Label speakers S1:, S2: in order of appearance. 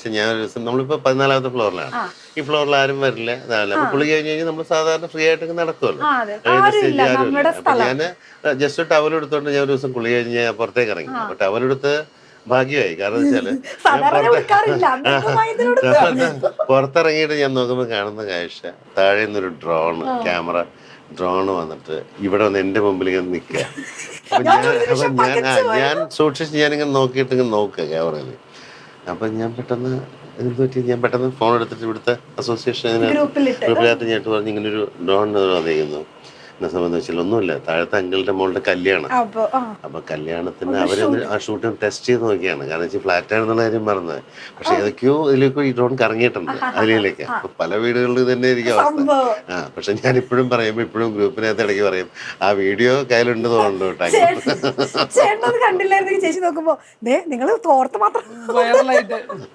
S1: പക്ഷെ ഞാൻ ഒരു ദിവസം നമ്മളിപ്പോ 14ാമത്തെ ഫ്ലോറിലാണ്. ഈ ഫ്ലോറിൽ ആരും വരില്ല, ഇതാവില്ല. അപ്പൊ കുളി കഴിഞ്ഞ് കഴിഞ്ഞാൽ നമ്മൾ സാധാരണ ഫ്രീ ആയിട്ട് നടക്കുമല്ലോ. സ്റ്റേജ് ആരുമില്ല. അപ്പൊ ഞാൻ ജസ്റ്റ് ടവൽ എടുത്തോണ്ട് ഞാൻ ഒരു ദിവസം കുളി കഴിഞ്ഞ് പുറത്തേക്ക് ഇറങ്ങി. അപ്പൊ ടവൽ എടുത്ത് ഭാഗ്യമായി. കാരണം വെച്ചാല് പുറത്തിറങ്ങിയിട്ട് ഞാൻ നോക്കുമ്പോൾ കാണുന്ന കാഴ്ച, താഴെ നിന്നൊരു ഡ്രോണ് വന്നിട്ട് ഇവിടെ വന്ന് എന്റെ മുമ്പിൽ ഇങ്ങനെ നിൽക്കുക. ഞാൻ സൂക്ഷിച്ച് ഞാനിങ്ങനെ നോക്കിയിട്ട് ഇങ്ങനെ നോക്കുക ക്യാമറയിൽ. അപ്പൊ ഞാൻ പെട്ടെന്ന് ഞാൻ പെട്ടെന്ന് ഫോൺ എടുത്തിട്ട് ഇവിടുത്തെ അസോസിയേഷൻ ഗ്രൂപ്പിനകത്ത് ഞാൻ പറഞ്ഞു ഇങ്ങനൊരു ഡ്രോൺ വന്നിരിക്കുന്നു. എന്നെ സംബന്ധിച്ചാൽ ഒന്നുമില്ല, താഴത്തെ അങ്കിളുടെ മോളുടെ കല്യാണം. അപ്പൊ കല്യാണത്തിന് അവരൊന്ന് ആ ഷൂട്ടിങ് ടെസ്റ്റ് ചെയ്ത് നോക്കിയാണ്. കാരണം വെച്ചാൽ ഫ്ലാറ്റ് ആണെന്നുള്ള കാര്യം പറഞ്ഞത്. പക്ഷെ ഏതൊക്കെയോ ഇതിലേക്കോ ഈ ഡ്രോൺ കറങ്ങിയിട്ടുണ്ട് അതിലേക്ക്. അപ്പൊ പല വീടുകളിൽ തന്നെ ആയിരിക്കും അവസ്ഥ. പക്ഷെ ഞാൻ ഇപ്പോഴും പറയുമ്പോ ഇപ്പോഴും ഗ്രൂപ്പിനകത്ത് ഇടയ്ക്ക് പറയും ആ വീഡിയോ കയ്യിലുണ്ട് തോന്നുന്നു കേട്ടോ.
S2: കണ്ടില്ലായിരുന്നു ചേച്ചി നോക്കുമ്പോ നിങ്ങൾ തോർത്ത് മാത്രം